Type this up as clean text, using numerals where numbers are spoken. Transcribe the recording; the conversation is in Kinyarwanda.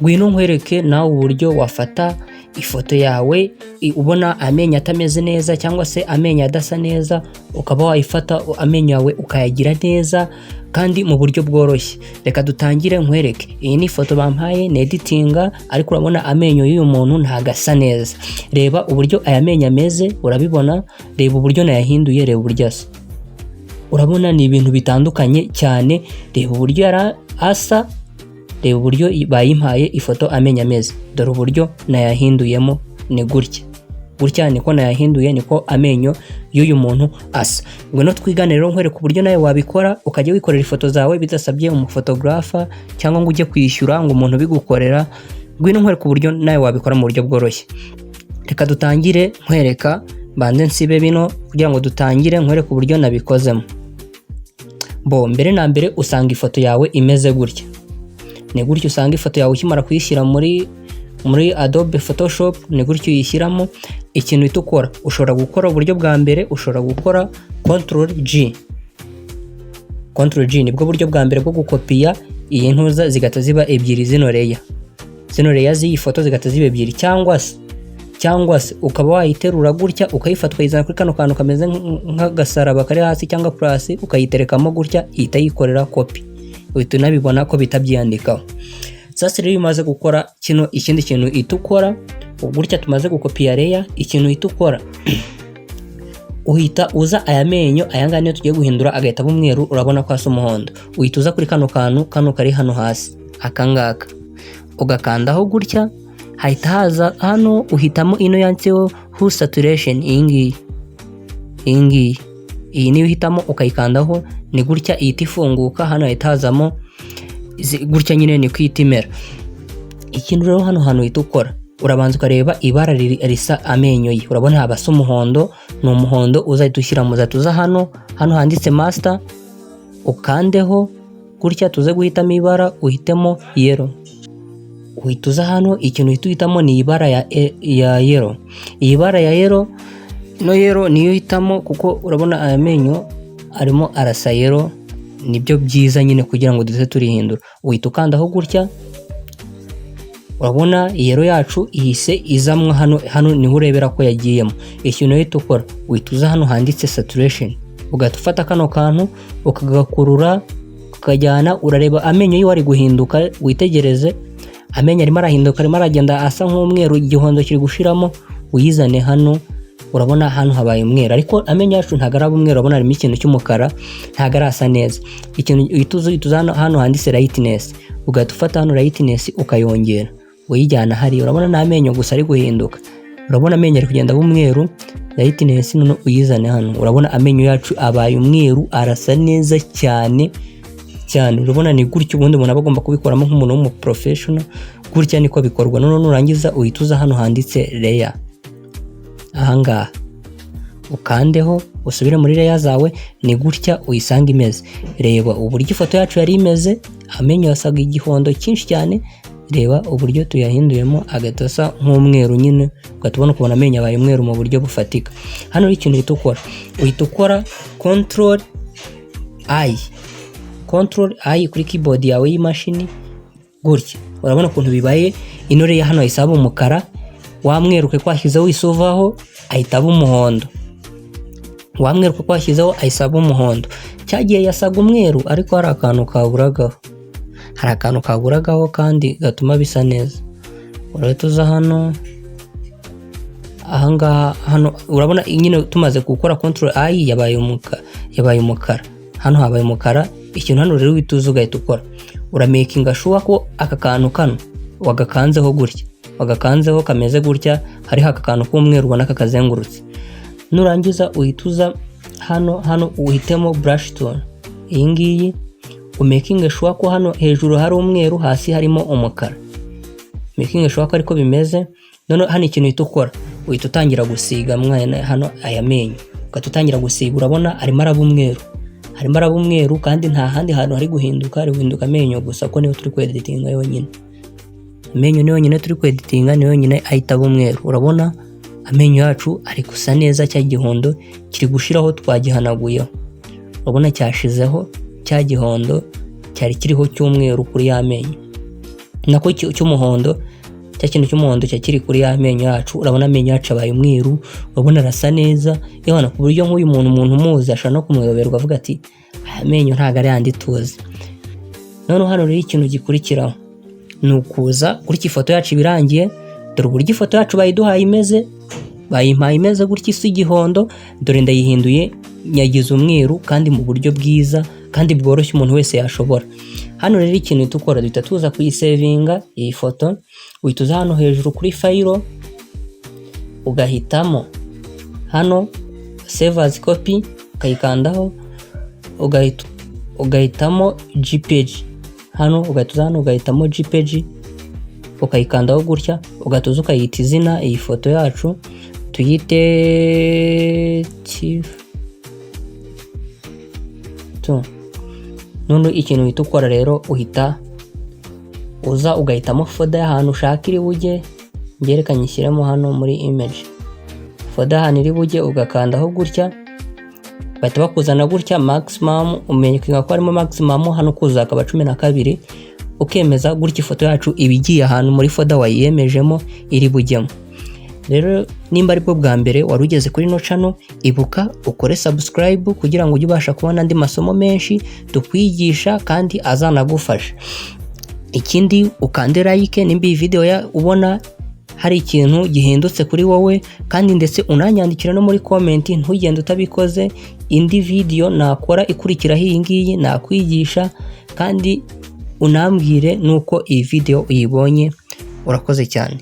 Ngwino nkwereke nawe uburyo wafata ifoto yawe ubona amenyo atameze neza cyangwa se amenyo adasa neza, ukaba wayifata amenyo yawe ukayagira neza kandi mu buryo bworoshye. Reka dutangire nkwereke. Iyi ni ifoto bampaye ni editinga, ariko urabona amenyo y'uyu muntu ntagasa neza. Reba uburyo aya menyo ameze, urabibona. Reba uburyo nayahinduye, reba uburyo asa. Urabona ni ibintu bitandukanye cyane. Reba uburyo yari asa, reba uburyo bayimpaye ifoto amenyo ameze. Dore uburyo nayahinduyemo ni gutya niko nayahinduye, niko amenyo y'uyu muntu asa. Ngwino twigane rero nkwereke uburyo nawe wabikora, ukajya wikorera ifoto zawe bidasabye umufotografa cyangwa ngo ujye kwishyura ngo umuntu bigukorera. Ngwino nkwereke uburyo nawe wabikora mu buryo bworoshye. Reka dutangire nkwereka, banze nsibe bino kugira ngo dutangire nkwereke uburyo nabikozemo. Mbere na mbere usanga ifoto yawe imeze gutya. Ni gutyo usanga ifoto yawe ukimara kuyishyira muri Adobe Photoshop, ni gutyo uyishyiramo. Ikintu itukora, ushobora gukora uburyo bwa mbere, ushobora gukora Ctrl+G. Ctrl+G nibwo buryo bwa mbere bwo gukopiya iyi ntuza zigata ziba ebyiri, zino layer z'iyi foto zigata ziba ebyiri, cyangwa se ukaba wayiterura gutya ukayifata ukayizana kuri kano kantu kameze nk'agasaraba kari hasi cyangwa plus, ukayiterekamo gutya ihita yikorera copy. Uhita unabibona ko bitabyandikaho. Sasa rero umaze gukora kino, ikindi kintu itukora gutya tumaze gukopiya layer, ikintu itukora uhita uza aya menyo ayangana niyo tugiye guhindura agahita umweru, urabona ko asa umuhondo. Uhita uza kuri kano kari hano hasi akangaka, ugakandaho gutya, hahita haza hano uhitamo ino yanditseho hue saturation. Iyi niyo uhitamo ukayikandaho, ni gutya ihita ifunguka. Hano hahita hazamo gutya nyine ni kwitimera. Ikintu rero hano hantu uhita ukora, urabanza ukareba ibara risa amenyo ye. Urabona habasa umuhondo, ni umuhondo. Uzahita ushyira tuza hano handitse master, ukandeho gutya, tuze guhitamo ibara, uhitemo yellow. Uhita uza hano, ikintu uhita uhitamo ni ibara ya yellow. Iyi bara ya yellow, no yellow niyo uhitamo kuko urabona aya menyo arimo arasa yellow, nibyo byiza nyine kugira ngo duze turihindura. Uhita ukandaho gutya, urabona yellow yacu ihise izamwa hano niho urebera ko yagiyemo. Ikintu uhita ukora, uhita uza hano handitse saturation, ugahita ufata kano kantu ukagakurura ukajyana, urareba amenyo yiwe ari guhinduka. Witegereze amenyo arimo arahinduka, arimo aragenda asa nk'umweru, igihondo kiri gushiramo. Uyizane hano, urabona hano habaye umweru, ariko amenyo yacu ntago ari umweru. Urabona harimo ikintu cy'umukara, ntago arasa neza. Ikintu uhita hano handitse lightness, ugahita ufata hano lightness ukayongera, uyijyana hariya. Urabona n'amenyo gusa ari guhinduka, urabona amenyo ari kugenda umweru. Lightness none uyizane hano, urabona amenyo yacu abaye umweru, arasa neza cyane. Urabona ni gutyo ubundi umuntu aba agomba kubikoramo nk'umuntu w'umuprofessional. Gutya niko bikorwa. None nurangiza uhita uza hano handitse layer, ahangaha ukandeho, usubire muri layer zawe. Ni gutya uyisanga imeze. Reba uburyo ifoto yacu yari imeze, amenyo yasaga igihondo cyinshi cyane. Reba uburyo tuyahinduyemo agatasa nk'umweru nyine, ugatubona kubona amenyo abaye umweru mu buryo bufatika. Hano ikintu uhita ukora Ctrl+I kuri keyboard yawe y'imashini gutya. Urabona ukuntu bibaye ino layer hano isaba umukara, wamweruke kwashyizeho isuvaho ahita aba umuhondo. Wamweruke kwashyizeho ayisaba umuhondo. Cyagiye yasaga umweru, ariko hari akantu kaburagaho kandi gatuma bisa neza. Urahita uza hano ahangaha, hano urabona nyine tumaze gukora Ctrl+I yabaye umukara. Hano habaye umukara. Ikintu hano rero wituza ugahita ukora, uramakinga sure ko aka kantu kano wagakanzeho gutya, wagakanzeho kameze gutya, hariho aka kantu k'umweru ubona kakazengurutse. Nurangiza uhita uza hano uhitemo brush tone. Iyi ngiyi umakinga sure ko hano hejuru hari umweru, hasi harimo umukara. Makinga sure ko ariko bimeze. None hano ikintu uhita ukora, uhita utangira gusiga hano aya menyo, ukatutangira gusiga. Urabona arimo araba umweru, kandi nta handi hantu hari guhinduka amenyo gusa, ko niyo turi kweditinga yonyine. Amenyo niyo nyine turi kweditinga, niyo nyine ahita aba umweru. Urabona amenyo yacu ari gusa neza, cya gihondo kiri gushiraho twagihanaguyeho. Urabona cyashizeho cya gihondo cyari kiriho cy'umweru kuri ya menyo. nako cy'umuhondo, cya kintu cy'umuhondo cyakiri kuri ya menyo yacu. Urabona amenyo yacu abaye umweru, urabona arasa neza yewe ku buryo nk'uyu muntu umuzi ashobora no kumuyoberwa avuga ati aya menyo ntago ari yandi tuzi. None hano rero ikintu gikurikiraho ni ukuza kuri iki foto yacu birangiye. Dore uburyo ifoto yacu bayiduhaye imeze, bayimpaye imeze gutya isa igihondo, dore ndayihinduye nyagize umweru kandi mu buryo bwiza kandi bworoshye umuntu wese yashobora. Hano rero ikintu tukora duhita tuza kuyisevinga iyi foto, uhita uza hano hejuru kuri fayiro ugahitamo hano save as copy, ukayikandaho ugahitamo JPG. Hano ugahita hano ugahitamo JPG ukayikandaho gutya, ugatuza ukayita izina iyi foto yacu tuyite none ikintu uhita ukora rero uhita uza ugahitamo folder y'ahantu ushaka iri bujye. Ngereka nyishyiremo hano muri image folder y'ahantu iri bujye, ugakandaho gutya bahita bakuzana gutya maximum, umenyeka ko harimo maximum hano kuza akaba 12, ukemeza gutya ifoto yacu ibigiye ahantu muri folder wayiyemejemo iri bujyemo. Rero nimba ari bwo bwa mbere wari ugeze kuri no channel, ibuka ukore subscribe kugira ngo ujye ubasha kubona andi masomo menshi tukwigisha kandi azanagufasha. Ikindi ukande like nimba iyi video ubona hari ikintu gihindutse kuri wowe, kandi ndetse unanyandikira no muri comment ntugende utabikoze. Indi video nakora ikurikiraho iyi ngiyi nakwigisha, kandi unambwire nuko iyi video uyibonye. Urakoze cyane.